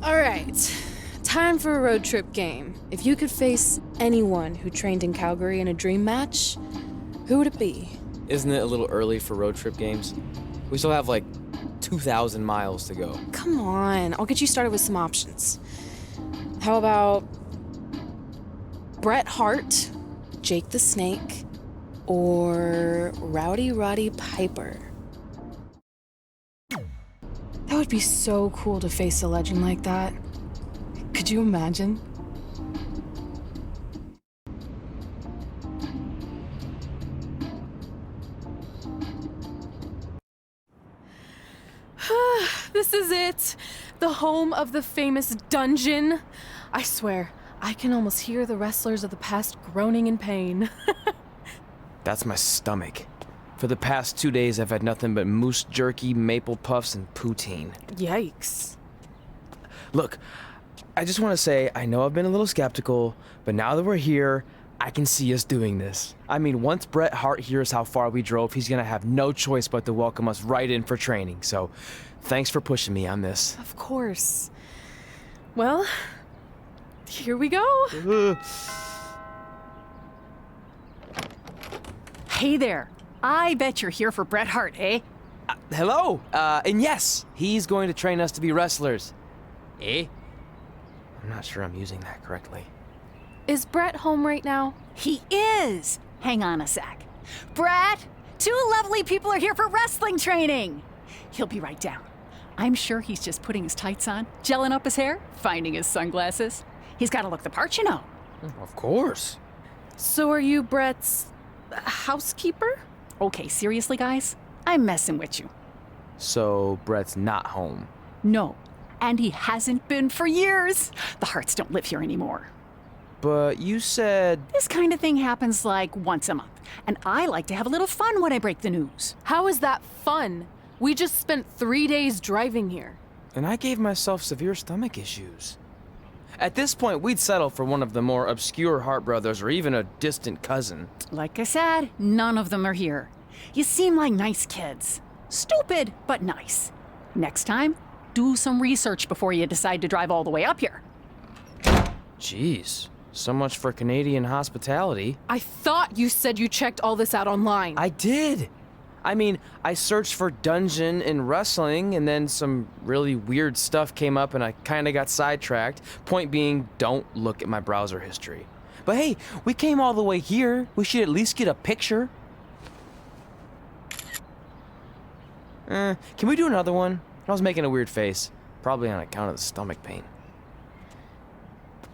Alright, time for a road trip game. If you could face anyone who trained in Calgary in a dream match, who would it be? Isn't it a little early for road trip games? We still have like 2,000 miles to go. Come on, I'll get you started with some options. How about Bret Hart, Jake the Snake, or Rowdy Roddy Piper? That would be so cool to face a legend like that. Could you imagine? This is it. The home of the famous dungeon. I swear, I can almost hear the wrestlers of the past groaning in pain. That's my stomach. For the past 2 days, I've had nothing but moose jerky, maple puffs, and poutine. Yikes. Look, I just want to say, I know I've been a little skeptical, but now that we're here, I can see us doing this. I mean, once Bret Hart hears how far we drove, he's gonna have no choice but to welcome us right in for training. So, thanks for pushing me on this. Of course. Well, here we go. Hey there. I bet you're here for Bret Hart, eh? Hello, and yes, he's going to train us to be wrestlers. Eh? I'm not sure I'm using that correctly. Is Bret home right now? He is. Hang on a sec. Bret, 2 lovely people are here for wrestling training. He'll be right down. I'm sure he's just putting his tights on, gelling up his hair, finding his sunglasses. He's got to look the part, you know. Of course. So are you Bret's housekeeper? Okay, seriously, guys? I'm messing with you. So, Bret's not home. No, and he hasn't been for years. The Harts don't live here anymore. But you said... This kind of thing happens like once a month, and I like to have a little fun when I break the news. How is that fun? We just spent 3 days driving here. And I gave myself severe stomach issues. At this point, we'd settle for one of the more obscure Hart brothers or even a distant cousin. Like I said, none of them are here. You seem like nice kids. Stupid, but nice. Next time, do some research before you decide to drive all the way up here. Jeez, so much for Canadian hospitality. I thought you said you checked all this out online. I did. I mean, I searched for dungeon in wrestling, and then some really weird stuff came up, and I kind of got sidetracked. Point being, don't look at my browser history. But hey, we came all the way here. We should at least get a picture. Can we do another one? I was making a weird face, probably on account of the stomach pain.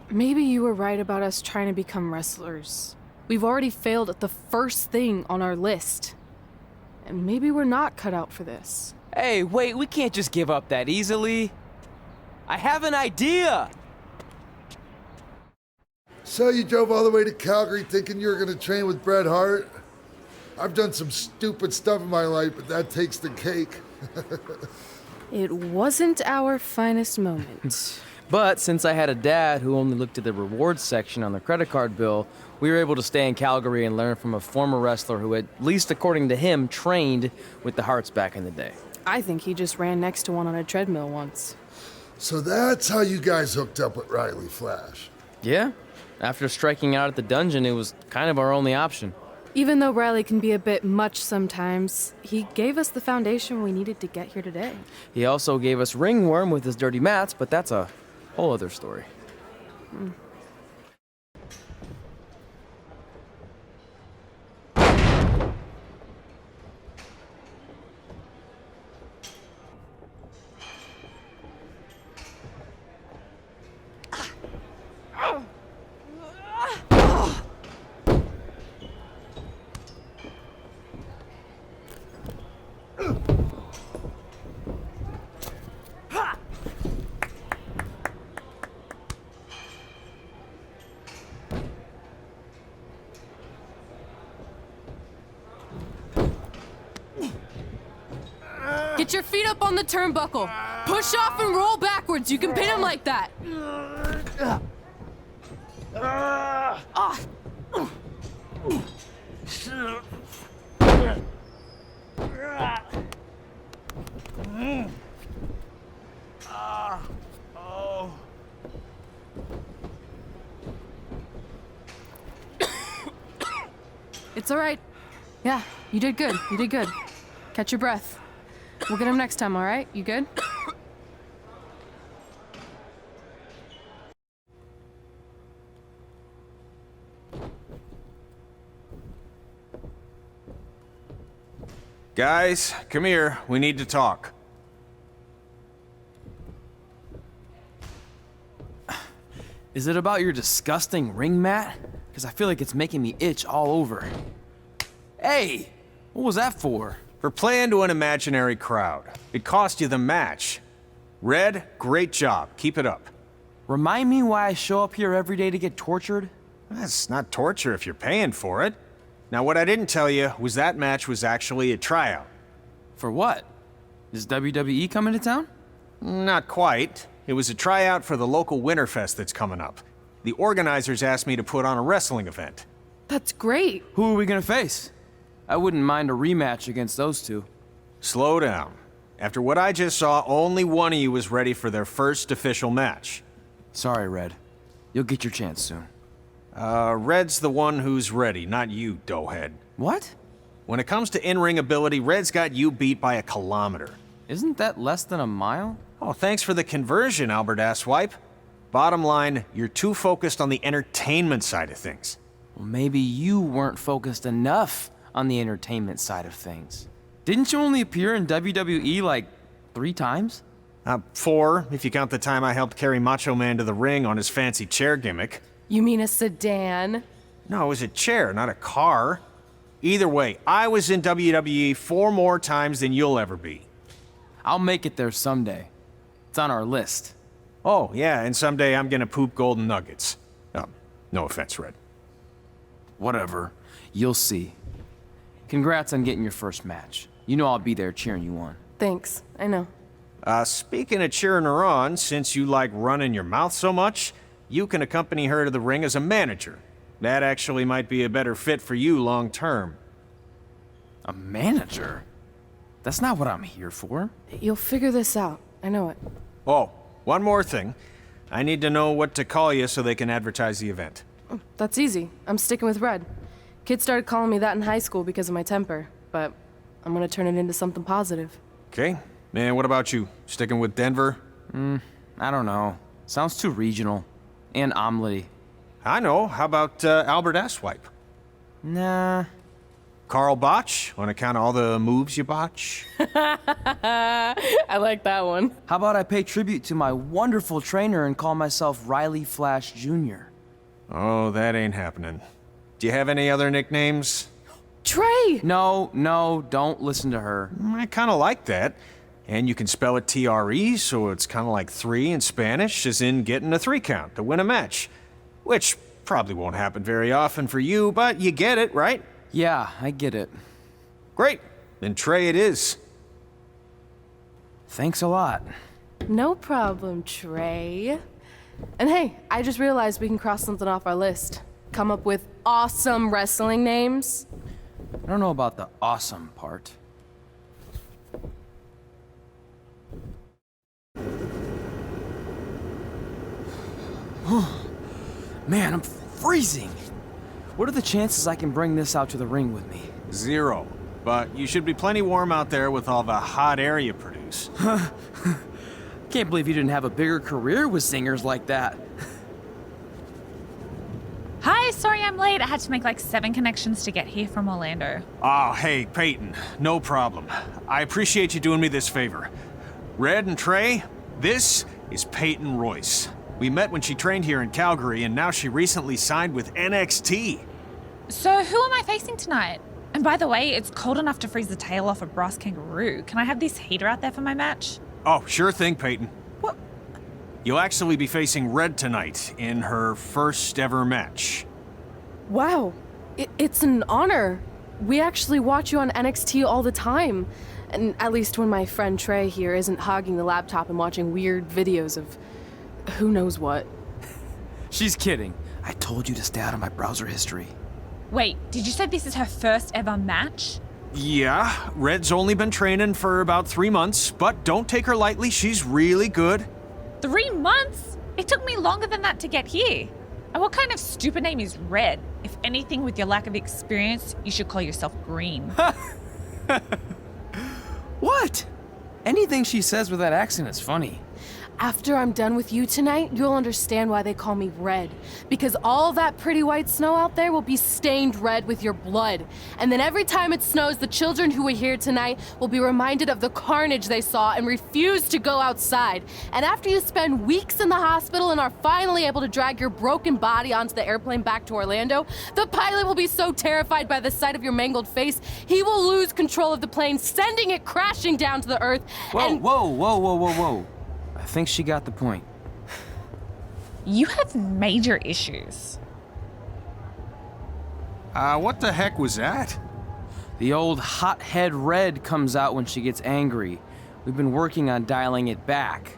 Maybe you were right about us trying to become wrestlers. We've already failed at the first thing on our list. And maybe we're not cut out for this. Hey, wait, we can't just give up that easily. I have an idea! So you drove all the way to Calgary thinking you were going to train with Bret Hart? I've done some stupid stuff in my life, but that takes the cake. It wasn't our finest moment. But since I had a dad who only looked at the rewards section on the credit card bill, we were able to stay in Calgary and learn from a former wrestler who, at least according to him, trained with the Harts back in the day. I think he just ran next to one on a treadmill once. So that's how you guys hooked up with Riley Flash. Yeah. After striking out at the dungeon, it was kind of our only option. Even though Riley can be a bit much sometimes, he gave us the foundation we needed to get here today. He also gave us ringworm with his dirty mats, but that's a whole other story. Get your feet up on the turnbuckle. Push off and roll backwards. You can pin him like that. It's all right. Yeah, you did good. You did good. Catch your breath. We'll get him next time, all right? You good? Guys, come here. We need to talk. Is it about your disgusting ring mat? Because I feel like it's making me itch all over. Hey, what was that for? For playing to an imaginary crowd. It cost you the match. Red, great job. Keep it up. Remind me why I show up here every day to get tortured? That's not torture if you're paying for it. Now, what I didn't tell you was that match was actually a tryout. For what? Is WWE coming to town? Not quite. It was a tryout for the local Winterfest that's coming up. The organizers asked me to put on a wrestling event. That's great. Who are we gonna face? I wouldn't mind a rematch against those two. Slow down. After what I just saw, only one of you was ready for their first official match. Sorry, Red. You'll get your chance soon. Red's the one who's ready, not you, doughhead. What? When it comes to in-ring ability, Red's got you beat by a kilometer. Isn't that less than a mile? Oh, thanks for the conversion, Albert Asswipe. Bottom line, you're too focused on the entertainment side of things. Well, maybe you weren't focused enough on the entertainment side of things. Didn't you only appear in WWE like 3 times? 4, if you count the time I helped carry Macho Man to the ring on his fancy chair gimmick. You mean a sedan? No, it was a chair, not a car. Either way, I was in WWE 4 more times than you'll ever be. I'll make it there someday. It's on our list. Oh, yeah, and someday I'm gonna poop golden nuggets. No offense, Red. Whatever. You'll see. Congrats on getting your first match. You know I'll be there cheering you on. Thanks. I know. Speaking of cheering her on, since you like running your mouth so much, you can accompany her to the ring as a manager. That actually might be a better fit for you long term. A manager? That's not what I'm here for. You'll figure this out. I know it. Oh, one more thing. I need to know what to call you so they can advertise the event. That's easy. I'm sticking with Red. Kids started calling me that in high school because of my temper, but I'm gonna turn it into something positive. Okay. And what about you? Sticking with Denver? I don't know. Sounds too regional. And omelette-y. I know. How about Albert Asswipe? Nah. Carl Botch, on account of all the moves you botch? I like that one. How about I pay tribute to my wonderful trainer and call myself Riley Flash Jr.? Oh, that ain't happening. Do you have any other nicknames? Trey! No, don't listen to her. I kind of like that. And you can spell it T-R-E, so it's kind of like 3 in Spanish, as in getting a 3 count to win a match. Which probably won't happen very often for you, but you get it, right? Yeah, I get it. Great. Then Trey it is. Thanks a lot. No problem, Trey. And hey, I just realized we can cross something off our list. Come up with awesome wrestling names. I don't know about the awesome part. Man, I'm freezing. What are the chances I can bring this out to the ring with me? 0. But you should be plenty warm out there with all the hot air you produce. Can't believe you didn't have a bigger career with singers like that. Hi, sorry I'm late. I had to make like 7 connections to get here from Orlando. Oh, hey, Peyton. No problem. I appreciate you doing me this favor. Red and Trey, this is Peyton Royce. We met when she trained here in Calgary, and now she recently signed with NXT. So who am I facing tonight? And by the way, it's cold enough to freeze the tail off a brass kangaroo. Can I have this heater out there for my match? Oh, sure thing, Peyton. What? You'll actually be facing Red tonight in her first ever match. Wow, it's an honor. We actually watch you on NXT all the time. And at least when my friend Trey here isn't hogging the laptop and watching weird videos of who knows what. She's kidding. I told you to stay out of my browser history. Wait, did you say this is her first ever match? Yeah, Red's only been training for about 3 months, but don't take her lightly, she's really good. 3 months? It took me longer than that to get here. And what kind of stupid name is Red? If anything, with your lack of experience, you should call yourself Green. What? Anything she says with that accent is funny. After I'm done with you tonight, you'll understand why they call me Red. Because all that pretty white snow out there will be stained red with your blood. And then every time it snows, the children who are here tonight will be reminded of the carnage they saw and refuse to go outside. And after you spend weeks in the hospital and are finally able to drag your broken body onto the airplane back to Orlando, the pilot will be so terrified by the sight of your mangled face, he will lose control of the plane, sending it crashing down to the earth. Whoa. I think she got the point. You have major issues. What the heck was that? The old hothead Red comes out when she gets angry. We've been working on dialing it back.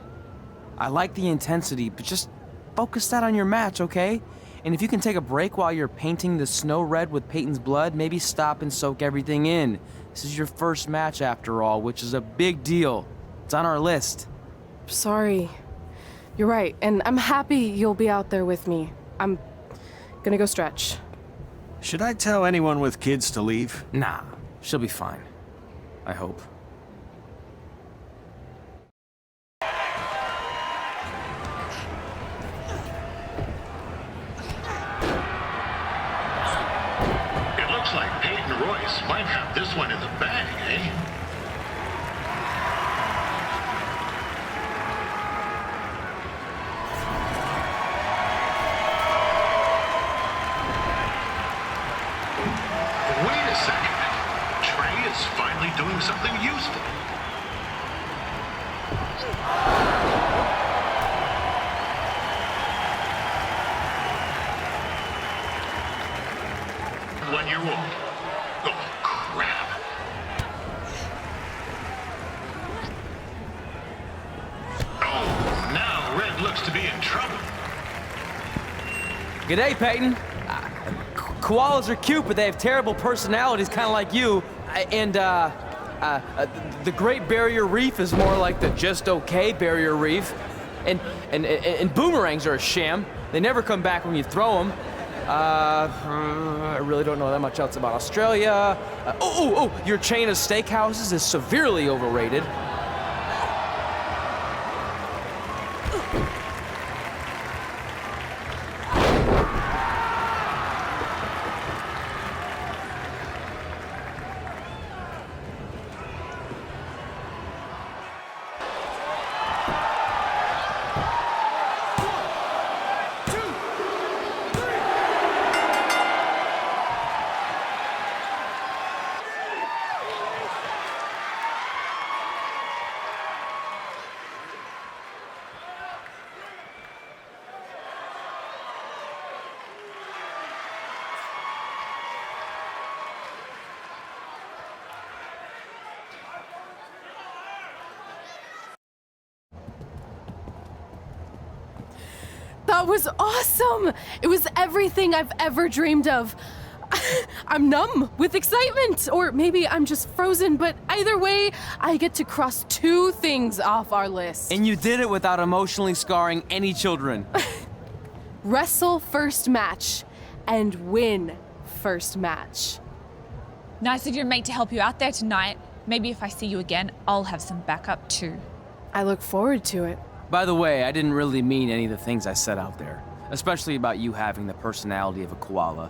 I like the intensity, but just focus that on your match, okay? And if you can take a break while you're painting the snow red with Peyton's blood, maybe stop and soak everything in. This is your first match after all, which is a big deal. It's on our list. Sorry. You're right, and I'm happy you'll be out there with me. I'm gonna go stretch. Should I tell anyone with kids to leave? Nah, she'll be fine. I hope. It looks like Peyton Royce might have this one in the bag, eh? Wait a second. Trey is finally doing something useful. One-year-old. Oh, crap. Oh, now Red looks to be in trouble. G'day, Peyton. Koalas are cute, but they have terrible personalities, kind of like you. The Great Barrier Reef is more like the just okay Barrier Reef. And boomerangs are a sham. They never come back when you throw them. I really don't know that much else about Australia. Your chain of steakhouses is severely overrated. That was awesome! It was everything I've ever dreamed of. I'm numb with excitement, or maybe I'm just frozen, but either way, I get to cross 2 things off our list. And you did it without emotionally scarring any children. Wrestle first match and win first match. Nice of your mate to help you out there tonight. Maybe if I see you again, I'll have some backup too. I look forward to it. By the way, I didn't really mean any of the things I said out there, especially about you having the personality of a koala.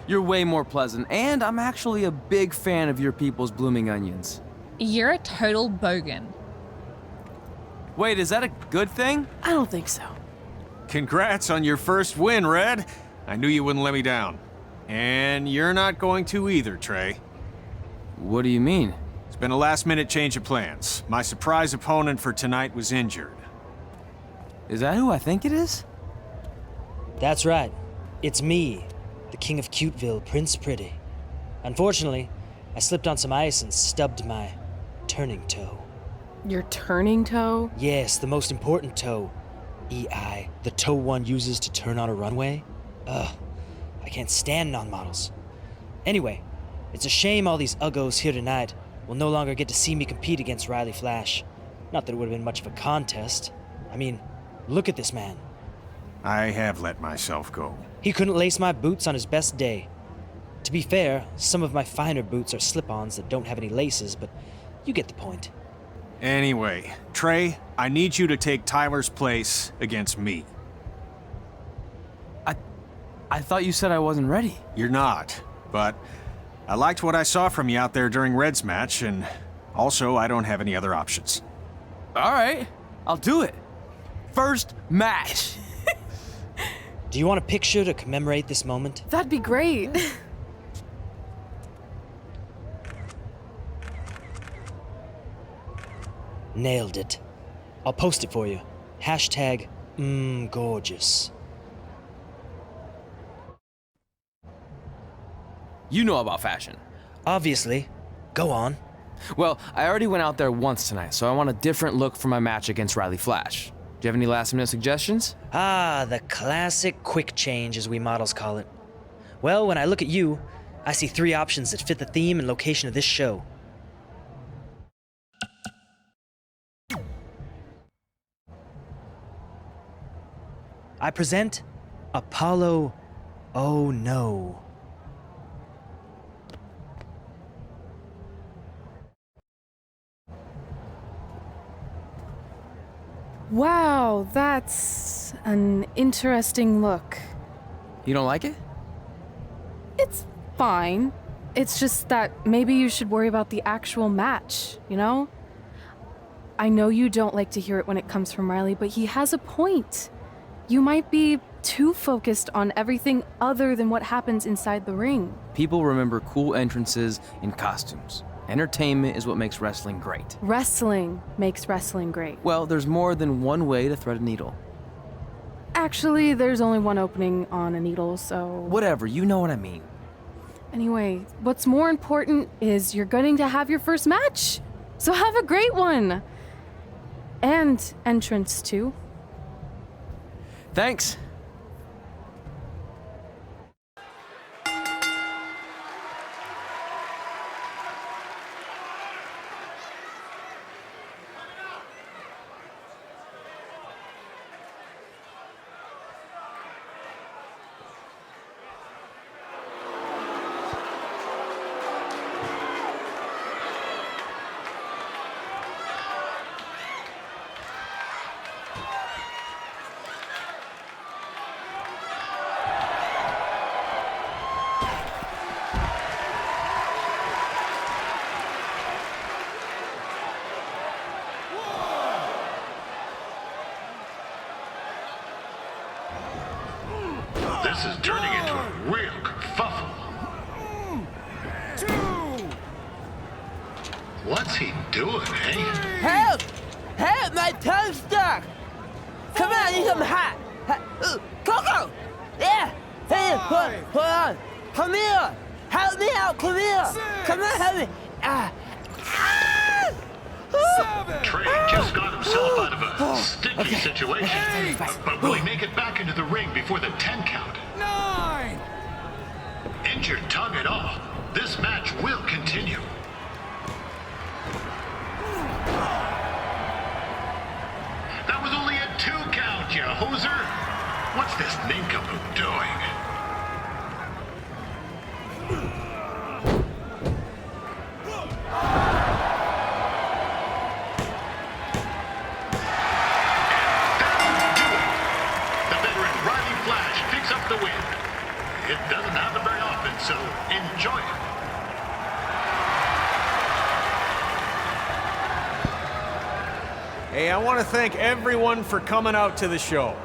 You're way more pleasant, and I'm actually a big fan of your people's blooming onions. You're a total bogan. Wait, is that a good thing? I don't think so. Congrats on your first win, Red. I knew you wouldn't let me down. And you're not going to either, Trey. What do you mean? It's been a last-minute change of plans. My surprise opponent for tonight was injured. Is that who I think it is? That's right. It's me, the King of Cuteville, Prince Pretty. Unfortunately, I slipped on some ice and stubbed my turning toe. Your turning toe? Yes, the most important toe. EI, the toe one uses to turn on a runway. Ugh, I can't stand non-models. Anyway, it's a shame all these uggos here tonight will no longer get to see me compete against Riley Flash. Not that it would have been much of a contest. I mean, look at this man. I have let myself go. He couldn't lace my boots on his best day. To be fair, some of my finer boots are slip-ons that don't have any laces, but you get the point. Anyway, Trey, I need you to take Tyler's place against me. I thought you said I wasn't ready. You're not, but I liked what I saw from you out there during Red's match, and also I don't have any other options. All right, I'll do it. First match. Do you want a picture to commemorate this moment? That'd be great. Nailed it. I'll post it for you. Hashtag, gorgeous. You know about fashion. Obviously. Go on. Well, I already went out there once tonight, so I want a different look for my match against Riley Flash. Do you have any last-minute suggestions? Ah, the classic quick change, as we models call it. Well, when I look at you, I see 3 options that fit the theme and location of this show. I present Apollo Oh No. Wow, that's an interesting look. You don't like it? It's fine. It's just that maybe you should worry about the actual match, you know? I know you don't like to hear it when it comes from Riley, but he has a point. You might be too focused on everything other than what happens inside the ring. People remember cool entrances and costumes. Entertainment is what makes wrestling great. Wrestling makes wrestling great. Well, there's more than one way to thread a needle. Actually, there's only one opening on a needle, so... Whatever, you know what I mean. Anyway, what's more important is you're going to have your first match. So have a great one. And entrance, too. Thanks. This is turning into a real kerfuffle. What's he doing, eh? Help! Help! My tongue's stuck! Come on, I need some hot! Coco! Yeah! Hey, hold on! Come here! Help me out! Come here! Come on, help me! Trey just got himself out of a sticky situation. But will he make it back into the ring before the 10 count? 9! Injured tongue at all. This match will continue. That was only a 2 count, you hoser. What's this nincompoop doing? The win. It doesn't happen very often, so enjoy it. Hey, I want to thank everyone for coming out to the show.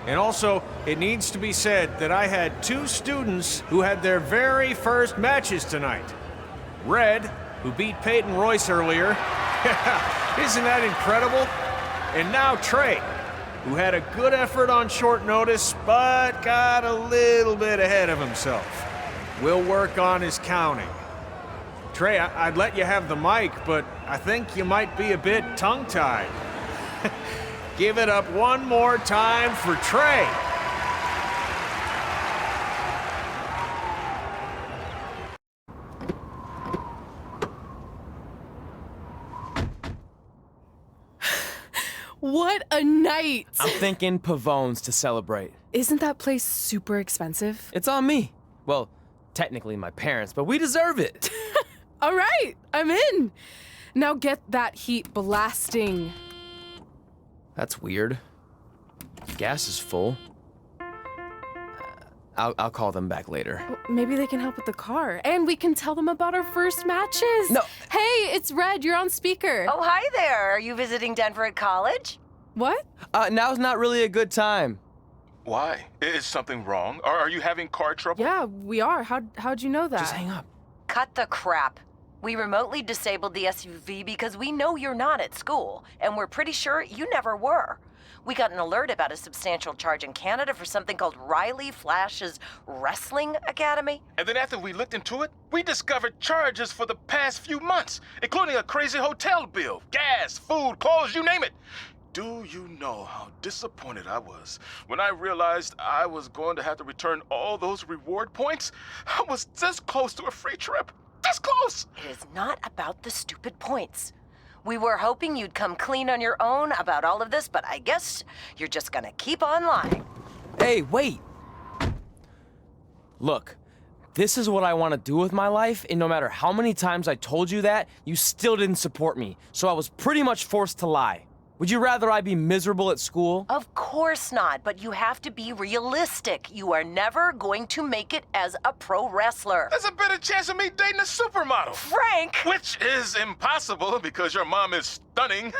And also, it needs to be said that I had 2 students who had their very first matches tonight. Red, who beat Peyton Royce earlier. Isn't that incredible? And now Trey, who had a good effort on short notice, but got a little bit ahead of himself. We'll work on his counting. Trey, I'd let you have the mic, but I think you might be a bit tongue-tied. Give it up one more time for Trey. what a night! I'm thinking pavones to celebrate. Isn't that place super expensive? It's on me. Well, technically my parents, but we deserve it. All right, I'm in. Now get that heat blasting. That's weird. Gas is full. I'll call them back later. Maybe they can help with the car, and we can tell them about our first matches. No. Hey, it's Red. You're on speaker. Oh, hi there. Are you visiting Denver at college? What? Now's not really a good time. Why? Is something wrong? Are you having car trouble? Yeah, we are. How'd you know that? Just hang up. Cut the crap. We remotely disabled the SUV because we know you're not at school, and we're pretty sure you never were. We got an alert about a substantial charge in Canada for something called Riley Flash's Wrestling Academy. And then after we looked into it, we discovered charges for the past few months, including a crazy hotel bill, gas, food, clothes, you name it. Do you know how disappointed I was when I realized I was going to have to return all those reward points? I was this close to a free trip. This close! It is not about the stupid points. We were hoping you'd come clean on your own about all of this, but I guess you're just gonna keep on lying. Hey, wait! Look, this is what I want to do with my life, and no matter how many times I told you that, you still didn't support me, so I was pretty much forced to lie. Would you rather I be miserable at school? Of course not, but you have to be realistic. You are never going to make it as a pro wrestler. There's a better chance of me dating a supermodel. Frank! Which is impossible because your mom is stunning,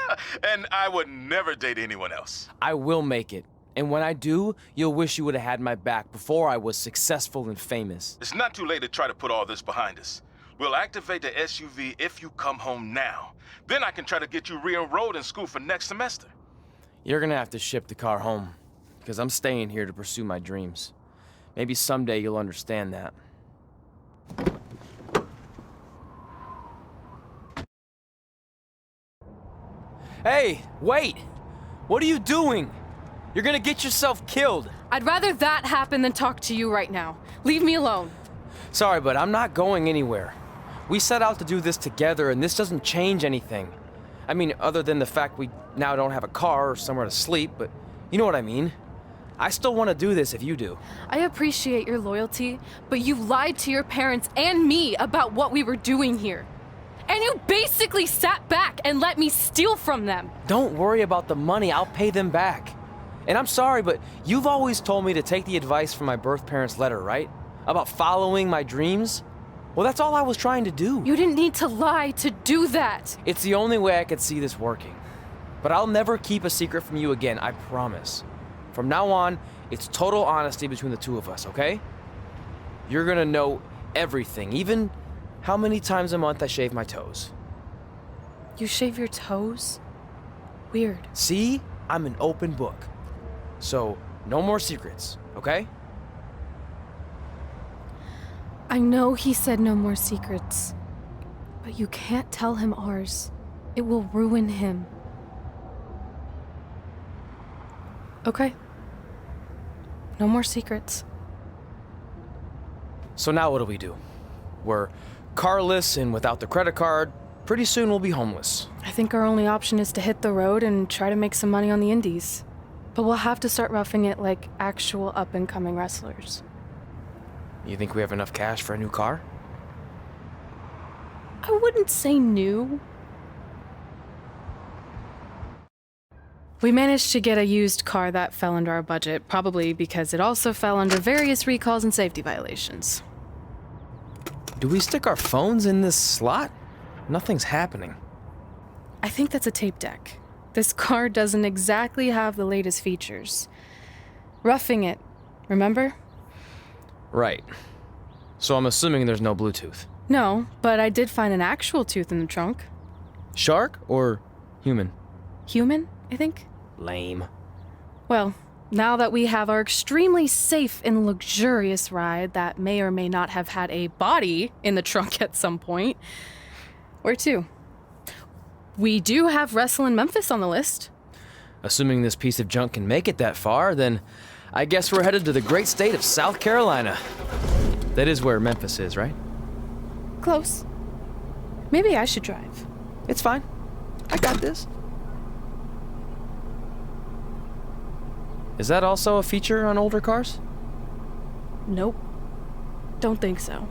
and I would never date anyone else. I will make it. And when I do, you'll wish you would have had my back before I was successful and famous. It's not too late to try to put all this behind us. We'll activate the SUV if you come home now. Then I can try to get you re-enrolled in school for next semester. You're gonna have to ship the car home, because I'm staying here to pursue my dreams. Maybe someday you'll understand that. Hey, wait! What are you doing? You're gonna get yourself killed. I'd rather that happen than talk to you right now. Leave me alone. Sorry, but I'm not going anywhere. We set out to do this together, and this doesn't change anything. I mean, other than the fact we now don't have a car or somewhere to sleep, but you know what I mean. I still want to do this if you do. I appreciate your loyalty, but you lied to your parents and me about what we were doing here. And you basically sat back and let me steal from them. Don't worry about the money, I'll pay them back. And I'm sorry, but you've always told me to take the advice from my birth parents' letter, right? About following my dreams? Well, that's all I was trying to do. You didn't need to lie to do that. It's the only way I could see this working. But I'll never keep a secret from you again, I promise. From now on, it's total honesty between the two of us, okay? You're gonna know everything, even how many times a month I shave my toes. You shave your toes? Weird. See? I'm an open book. So, no more secrets, okay? I know he said no more secrets, but you can't tell him ours. It will ruin him. Okay. No more secrets. So now what do? We're carless and without the credit card. Pretty soon we'll be homeless. I think our only option is to hit the road and try to make some money on the indies. But we'll have to start roughing it like actual up-and-coming wrestlers. You think we have enough cash for a new car? I wouldn't say new. We managed to get a used car that fell under our budget, probably because it also fell under various recalls and safety violations. Do we stick our phones in this slot? Nothing's happening. I think that's a tape deck. This car doesn't exactly have the latest features. Roughing it, remember? Right. So I'm assuming there's no Bluetooth. No, but I did find an actual tooth in the trunk. Shark or human? Human, I think. Lame. Well, now that we have our extremely safe and luxurious ride that may or may not have had a body in the trunk at some point, where to? We do have Wrestle in Memphis on the list. Assuming this piece of junk can make it that far, then I guess we're headed to the great state of South Carolina. That is where Memphis is, right? Close. Maybe I should drive. It's fine. I got this. Is that also a feature on older cars? Nope. Don't think so.